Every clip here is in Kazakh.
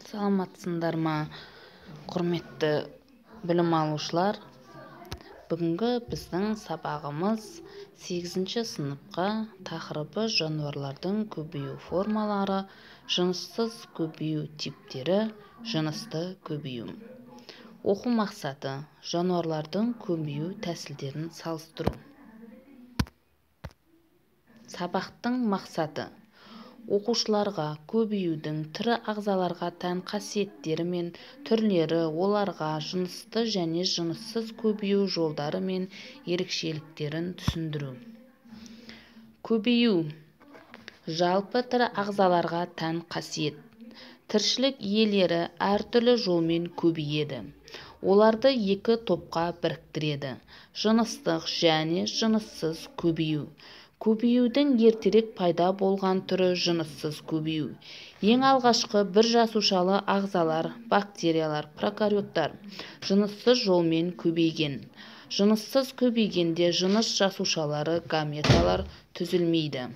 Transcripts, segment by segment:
Саламатсыңдар ма, құрметті білім алушылар? Бүгінгі біздің сабағымыз 8-ші сыныпқа, тақырыбы жануарлардың көбею формалары, жыныссыз көбею типтері, жынысты көбею. Оқу мақсаты: жануарлардың көбею тәсілдерін салыстыру. Сабақтың мақсаты: оқушыларға көбеюдің тірі ағзаларға тән қасиеттері мен түрлері, оларға жынысты және жыныссыз көбею жолдары мен ерекшеліктерін түсіндіру. Көбею жалпы тірі ағзаларға тән қасиет. Тіршілік иелері әртүрлі жолмен көбейеді. Оларды екі топқа біріктіреді: жыныстық және жыныссыз көбею. Көбеюдің ертерек пайда болған түрі жыныссыз көбею. Ең алғашқы бір жасушалы ағзалар, бактериялар, прокариоттар жыныссыз жолмен көбейген. Жыныссыз көбейгенде жыныс жасушалары, гаметалар түзілмейді.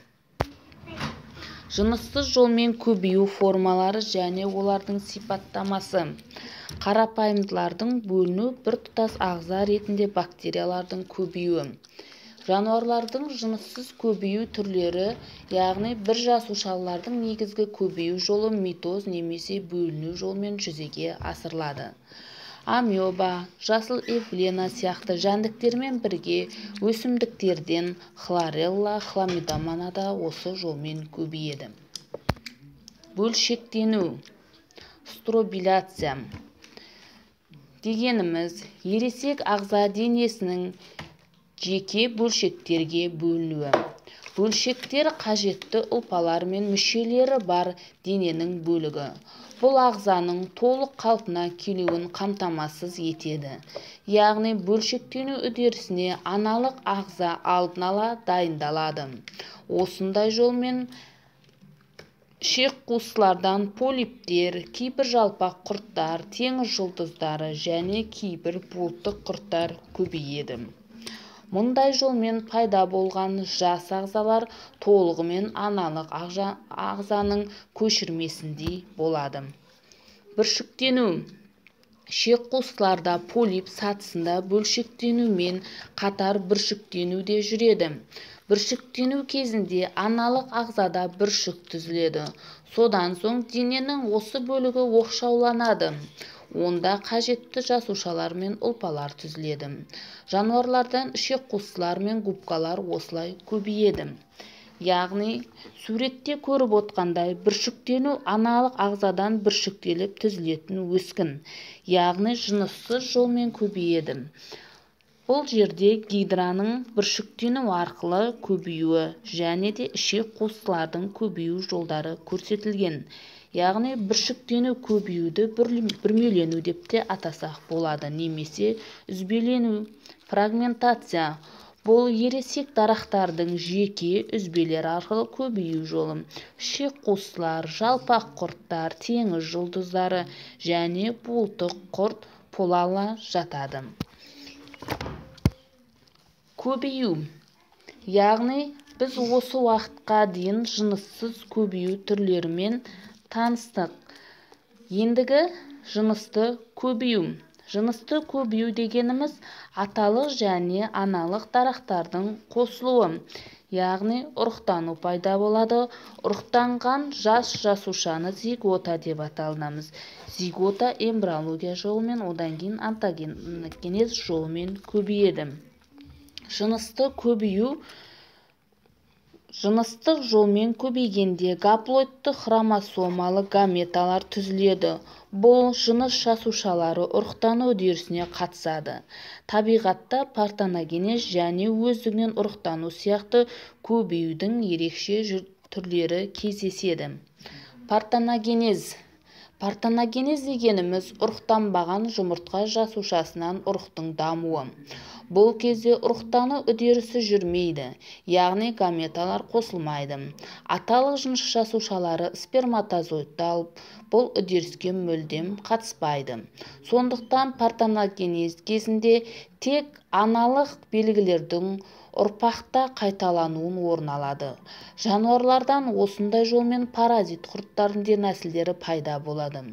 Жыныссыз жолмен көбею формалары және олардың сипаттамасы: қарапайымдылардың бөліну, біртұтас ағза ретінде бактериялардың көбеюі. Жануарлардың жыныссыз көбею түрлері, яғни бір жасушалылардың негізгі көбею жолы митоз немесе бөліну жолымен жүзеге асырылады. Амеба, жасыл эвлена сияқты жәндіктермен бірге өсімдіктерден хлорелла, хламидомона да осы жолмен көбейеді. Бөлшектену, стробиляция дегеніміз ересек ағза денесінің жеке бөлшектерге бөлінуі. Бөлшектер қажетті ұлпалар мен мүшелері бар дененің бөлігі. Бұл ағзаның толық қалпына келуін қамтамасыз етеді. Яғни бөлшектену үдерісіне аналық ағза алдын ала дайындалады. Осындай жолмен ішекқуыстылардан полиптер, кейбір жалпақ құрттар, теңіз жұлдыздары және кейбір буылтық құрттар көбейеді. Мұндай жолмен пайда болған жас ағзалар толығымен аналық ағзаның көшірмесіндей болады. Бүршіктену ішекқуыстыларда полип сатысында бөлшектенумен қатар бүршіктену де жүреді. Бүршіктену кезінде аналық ағзада бүршік түзіледі. Содан соң дененің осы бөлігі оқшауланады. Онда қажетті жасушалар мен ұлпалар түзіледі. Жануарлардан ішекқуыстылар мен губкалар осылай көбейеді. Яғни суретте көріп отқандай бүршіктену аналық ағзадан бүршіктеліп түзілетін өскін, яғни жыныссыз жолмен көбейеді. Бұл жерде гидраның бүршіктену арқылы көбеюі және де ішекқуыстылардың көбею жолдары көрсетілген. Яғни бүршіктену көбеюді бүрмелену деп те атасақ болады, немесе үзбелену. Фрагментация бұл ересек дарақтардың жеке үзбелер арқылы көбею жолы. Ішекқуыстылар, жалпақ құрттар, теңіз жұлдыздары және буылтық құрт полала жатады. Көбею, яғни біз осы уақытқа дейін жыныссыз көбею түрлерімен таныстық. Ендігі жынысты көбею. Жынысты көбею дегеніміз аталық және аналық дарақтардың қосылуы, яғни ұрықтану пайда болады. Ұрықтанған жас жасушаны зигота деп аталынамыз. Зигота эмбриология жолымен, одан кейін онтогенез жолымен көбейеді. Жынысты көбею жыныстық жолмен көбейгенде гаплоидты хромосомалы гаметалар түзіледі. Бұл жыныс жасушалары ұрықтану үдерісіне қатысады. Табиғатта партеногенез және өздігінен ұрықтану сияқты көбеюдің ерекше түрлері кездеседі. Партеногенез дегеніміз ұрықтанбаған жұмыртқа жасушасынан ұрықтың дамуы. Бұл кезде ұрықтану үдерісі жүрмейді, яғни гаметалар қосылмайды. Аталық жыныс жасушалары сперматозоидты алып, бұл үдеріске мүлдем қатыспайды. Сондықтан партеногенез кезінде тек аналық белгілердің ұрпақта қайталануын орын алады. Жануарлардан осындай жолмен паразит құрттардың дернәсілдері пайда болады.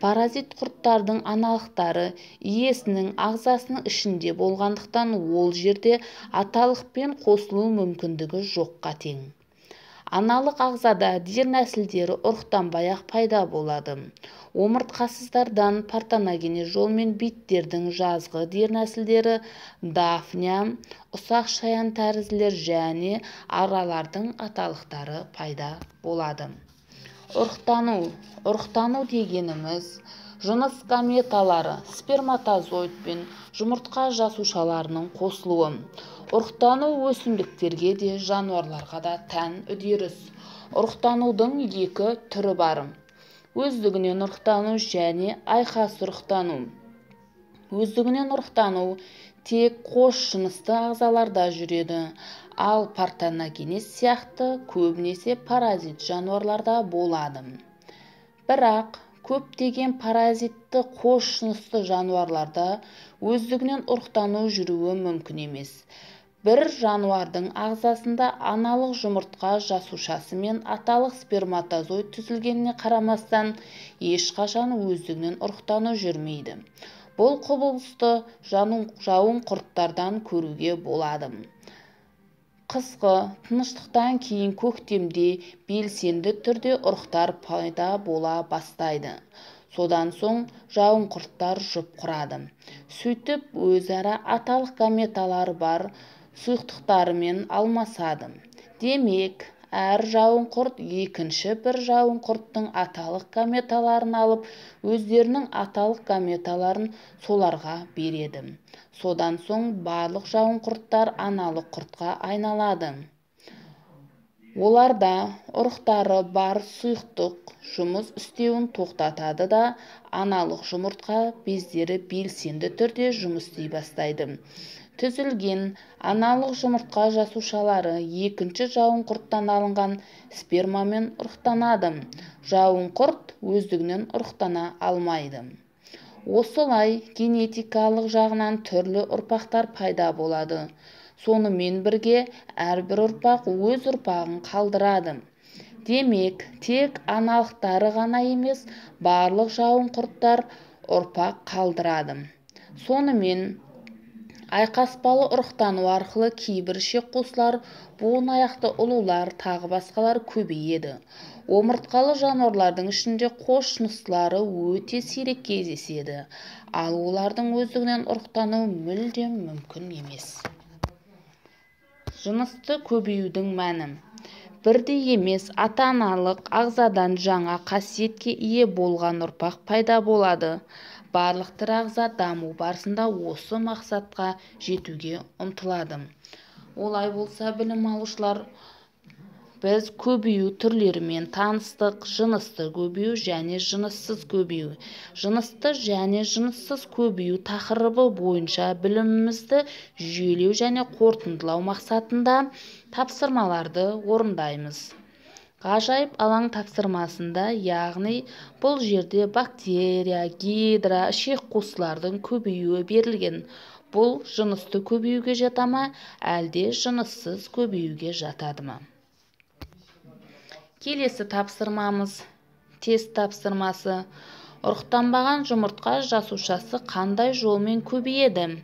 Паразит құрттардың аналықтары иесінің ағзасының ішінде болғандықтан ол жерде аталықпен қосылу мүмкіндігі жоққа тең. Аналық ағзада дернәсілдері ұрықтанбай-ақ пайда болады. Омыртқасыздардан партеногенез жолмен биттердің жазғы дернәсілдері дафния, ұсақ шаян тәрізділер және аралардың аталықтары пайда болады. Ұрықтану дегеніміз жыныс гаметалары сперматозоид пен жұмыртқа жасушаларының қосылуы. Ұрықтану өсімдіктерге де жануарларға да тән үдеріс. Ұрықтанудың екі түрі бар: өздігінен ұрықтану және айқас ұрықтану. Өздігінен ұрықтану тек қос жынысты ағзаларда жүреді, ал партеногенез сияқты көбінесе паразит жануарларда болады. Бірақ көптеген паразитті қос жынысты жануарларда өздігінен ұрықтану жүруі мүмкін емес. Бір жануардың ағзасында аналық жұмыртқа жасушасы мен аталық сперматозоид түзілгеніне қарамастан ешқашан өздігінен ұрықтану жүрмейді. Бұл құбылысты жауын құрттардан көруге болады. Қысқы тыныштықтан кейін көктемде белсенді түрде ұрықтар пайда бола бастайды. Содан соң жауын құрттар жұп құрады. Сөйтіп өзара аталық гаметалары бар сұйықтықтарымен алмасады. Демек, әр жауын құрт екінші бір жауын құрттың аталық гаметаларын алып, өздерінің аталық гаметаларын соларға береді. Содан соң барлық жауын құрттар аналық құртқа айналады. Оларда ұрықтары бар сұйықтық жұмыс істеуін тоқтатады да аналық жұмыртқа бездері белсенді түрде жұмыс істей бастайды. Түзілген аналық жұмыртқа жасушалары екінші жауын құрттан алынған спермамен ұрықтанады. Жауын құрт өздігінен ұрықтана алмайды. Осылай генетикалық жағынан түрлі ұрпақтар пайда болады. Сонымен бірге әрбір ұрпақ өз ұрпағын қалдырады. Демек, тек аналықтары ғана емес, барлық жауын құрттар ұрпақ қалдырады. Сонымен айқаспалы ұрықтану арқылы кейбір ішекқуыстылар, буын аяқты ұлулар, тағы басқалар көбейеді. Омыртқалы жануарлардың ішінде қос жыныстылары өте сирек кездеседі, ал олардың өздігінен ұрықтану мүлдем мүмкін емес. Жынысты көбеюдің мәні: бірдей емес ата-аналық ағзадан жаңа қасиетке ие болған ұрпақ пайда болады. Барлық тірі ағза даму барысында осы мақсатқа жетуге ұмтылады. Олай болса, білім алушылар, біз көбею түрлерімен таныстық: жынысты көбею және жыныссыз көбею. Жынысты және жыныссыз көбею тақырыбы бойынша білімімізді жүйелеу және қорытындылау мақсатында тапсырмаларды орындаймыз. Ғажайып алаң тапсырмасында, яғни бұл жерде бактерия, гидра, ішекқуыстылардың көбеюі берілген. Бұл жынысты көбеюге жата ма, әлде жыныссыз көбеюге жатады ма? Келесі тапсырмамыз тест тапсырмасы. Ұрықтанбаған жұмыртқа жасушасы қандай жолмен көбейеді?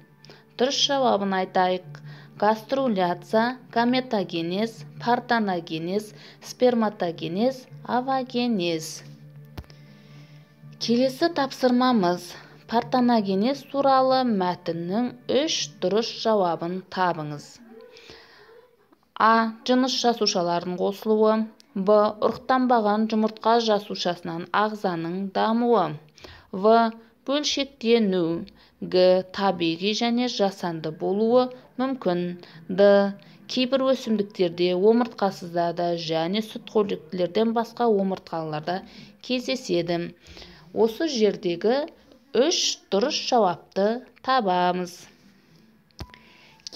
Дұрыс жауабын айтайық. Гаструляция, гаметогенез, партеногенез, сперматогенез, овогенез. Келесі тапсырмамыз. Партеногенез туралы мәтіннің 3 дұрыс жауабын табыңыз. А. Жыныс жасушалардың қосылуы. Б. Ұрықтанбаған жұмыртқа жасушасынан ағзаның дамуы. В. Бөлшектену. Г. Табиғи және жасанды болуы мүмкін. Д. Кейбір өсімдіктерде, омыртқасыздарда және сүтқоректілерден басқа омыртқалыларда кездеседі. Осы жердегі 3 дұрыс жауапты табамыз.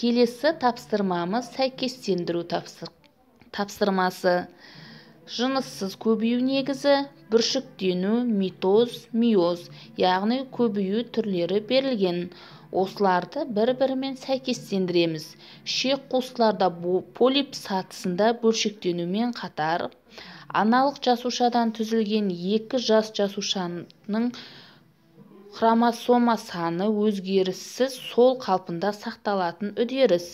Келесі тапсырмамыз сәйкестендіру тапсырмасы. Жыныссыз көбею негізі, бүршіктену, митоз, миоз, яғни көбею түрлері берілген. Осыларды бір-бірімен сәйкестендіреміз. Ішек қуыстыларда полип сатысында бөлшектенумен қатар, аналық жасушадан түзілген екі жас жасушаның хромосома саны өзгеріссіз сол қалпында сақталатын үдеріс.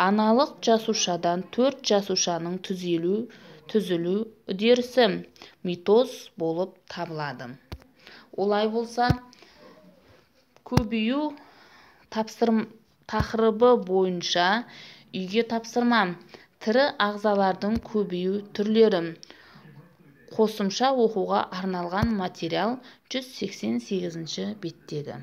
Аналық жасушадан 4 жасушаның түзілу үдерісі митоз болып табылады. Олай болса, көбею тақырыбы бойынша үйге тапсырма: тірі ағзалардың көбею түрлері. Қосымша оқуға арналған материал 188 беттегі.